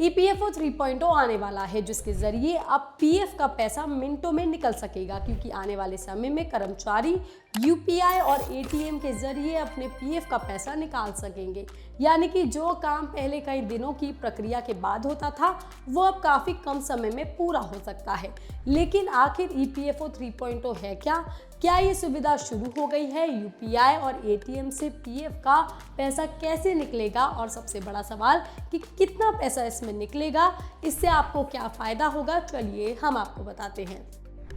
EPFO 3.0 आने वाला है, जिसके जरिए अब पीएफ का पैसा मिनटों में निकल सकेगा, क्योंकि आने वाले समय में कर्मचारी यूपीआई और एटीएम के जरिए अपने पीएफ का पैसा निकाल सकेंगे। यानी कि जो काम पहले कई दिनों की प्रक्रिया के बाद होता था, वो अब काफी कम समय में पूरा हो सकता है। लेकिन आखिर ईपीएफओ 3.0 है क्या ये सुविधा शुरू हो गई है? यूपीआई और एटीएम से पीएफ का पैसा कैसे निकलेगा, और सबसे बड़ा सवाल कि कितना पैसा इसमें निकलेगा, इससे आपको क्या फायदा होगा, चलिए हम आपको बताते हैं।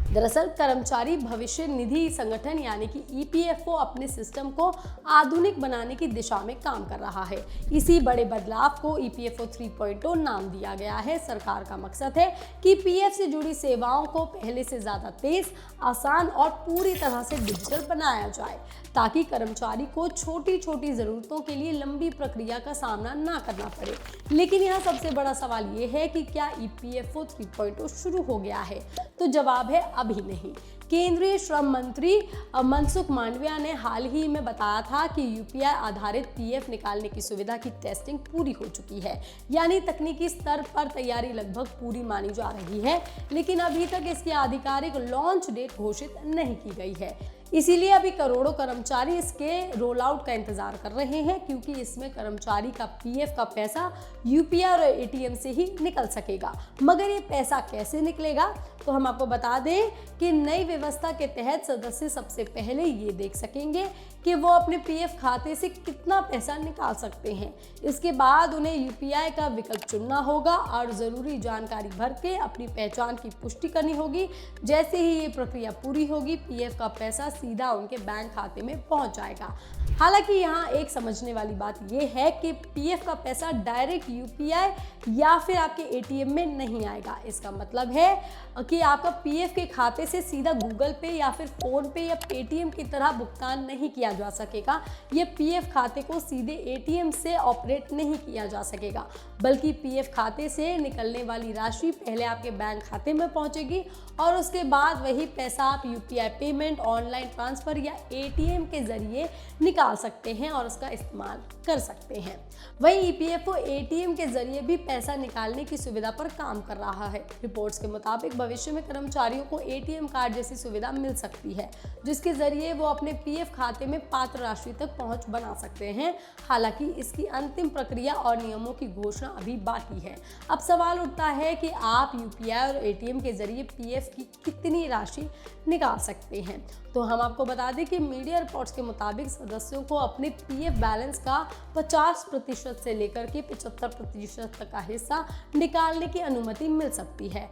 दरअसल कर्मचारी भविष्य निधि संगठन यानी कि ईपीएफओ अपने सिस्टम को आधुनिक बनाने की दिशा में काम कर रहा है। इसी बड़े बदलाव को ईपीएफओ 3.0 नाम दिया गया है। सरकार का मकसद है कि पीएफ से जुड़ी सेवाओं को पहले से ज्यादा तेज, आसान और पूरी तरह से डिजिटल बनाया जाए, ताकि कर्मचारी को छोटी छोटी जरूरतों के लिए लंबी प्रक्रिया का सामना ना करना पड़े। लेकिन यहाँ सबसे बड़ा सवाल ये है कि क्या ईपीएफओ 3.0 शुरू हो गया है? तो जवाब है अभी नहीं। केंद्रीय श्रम मंत्री मनसुख मांडविया ने हाल ही में बताया था कि यूपीआई आधारित पीएफ निकालने की सुविधा की टेस्टिंग पूरी हो चुकी है। यानी तकनीकी स्तर पर तैयारी लगभग पूरी मानी जा रही है, लेकिन अभी तक इसकी आधिकारिक लॉन्च डेट घोषित नहीं की गई है। इसीलिए अभी करोड़ों कर्मचारी इसके रोल आउट का इंतजार कर रहे हैं, क्योंकि इसमें कर्मचारी का पीएफ का पैसा यूपीआई और एटीएम से ही निकल सकेगा। मगर ये पैसा कैसे निकलेगा, तो हम आपको बता दें कि नई व्यवस्था के तहत सदस्य सबसे पहले ये देख सकेंगे कि वो अपने पीएफ खाते से कितना पैसा निकाल सकते हैं। इसके बाद उन्हें यूपीआई का विकल्प चुनना होगा और ज़रूरी जानकारी भर के अपनी पहचान की पुष्टि करनी होगी। जैसे ही ये प्रक्रिया पूरी होगी, पीएफ का पैसा सीधा उनके बैंक खाते में पहुंच जाएगा। हालांकि यहाँ एक समझने वाली बात यह है कि पीएफ का पैसा डायरेक्ट यूपीआई या फिर आपके एटीएम में नहीं आएगा। इसका मतलब है कि आपका पीएफ के खाते से सीधा गूगल पे या फिर फोन पे या पेटीएम की तरह भुगतान नहीं किया जा सकेगा। ये पीएफ खाते को सीधे एटीएम से ऑपरेट नहीं किया जा सकेगा, बल्कि पीएफ खाते से निकलने वाली राशि पहले आपके बैंक खाते में पहुंचेगी और उसके बाद वही पैसा आप यूपीआई पेमेंट, ऑनलाइन ट्रांसफर या एटीएम के जरिए निकाल सकते हैं और उसका इस्तेमाल कर सकते हैं। वहीं ईपीएफओ एटीएम के जरिए भी पैसा निकालने की सुविधा पर काम कर रहा है। रिपोर्ट्स के मुताबिक भविष्य में कर्मचारियों को एटीएम कार्ड जैसी सुविधा मिल सकती है, जिसके जरिए वो अपने पीएफ खाते में पात्र राशि तक पहुंच बना सकते हैं। हालांकि इसकी अंतिम प्रक्रिया और नियमों की घोषणा अभी बाकी है। अब सवाल उठता है कि आप यूपीआई और एटीएम के जरिए पीएफ की कितनी राशि निकाल सकते हैं। तो हम आपको बता दें कि मीडिया रिपोर्ट्स के मुताबिक सदस्यों को अपने पीएफ बैलेंस का 50% से लेकर के 75% तक का हिस्सा निकालने की अनुमति मिल सकती है,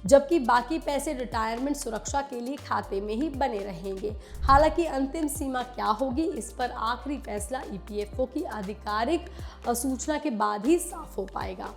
जबकि बाकी पैसे रिटायरमेंट सुरक्षा के लिए खाते में ही बने रहेंगे। हालांकि अंतिम सीमा क्या होगी, इस पर आखिरी फैसला ईपीएफओ की आधिकारिक सूचना के बाद ही साफ हो पाएगा।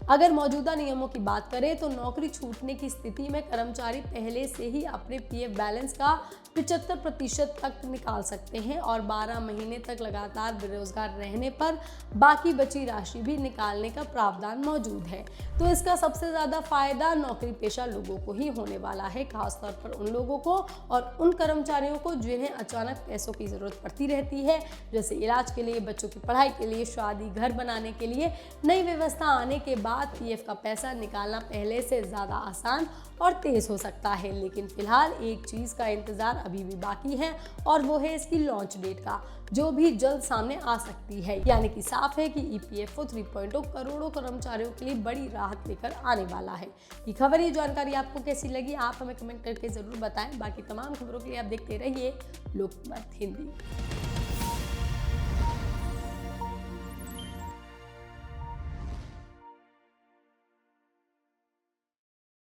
अगर मौजूदा नियमों की बात करें तो नौकरी छूटने की स्थिति में कर्मचारी पहले से ही अपने पीएफ बैलेंस का 75% तक निकाल सकते हैं और 12 महीने तक लगातार बेरोजगार रहने पर बाकी बची राशि भी निकालने का प्रावधान मौजूद है। तो इसका सबसे ज़्यादा फायदा नौकरी पेशा लोगों को ही होने वाला है, खासतौर पर उन लोगों को और उन कर्मचारियों को जिन्हें अचानक पैसों की ज़रूरत पड़ती रहती है, जैसे इलाज के लिए, बच्चों की पढ़ाई के लिए, शादी, घर बनाने के लिए। नई व्यवस्था आने के बाद पीएफ का पैसा निकालना पहले से ज़्यादा आसान और तेज हो सकता है। लेकिन फिलहाल एक चीज़ का इंतज़ार अभी भी बाकी है और वो है इसकी लॉन्च डेट का, जो भी जल्द सामने आ सकती है। यानी कि साफ है कि ईपीएफओ 3.0 करोड़ों कर्मचारियों के लिए बड़ी राहत लेकर आने वाला है। ये खबर, ये जानकारी आपको कैसी लगी, आप हमें कमेंट करके ज़रूर बताएं। बाकी तमाम खबरों के लिए आप देखते रहिए लोकमत हिंदी।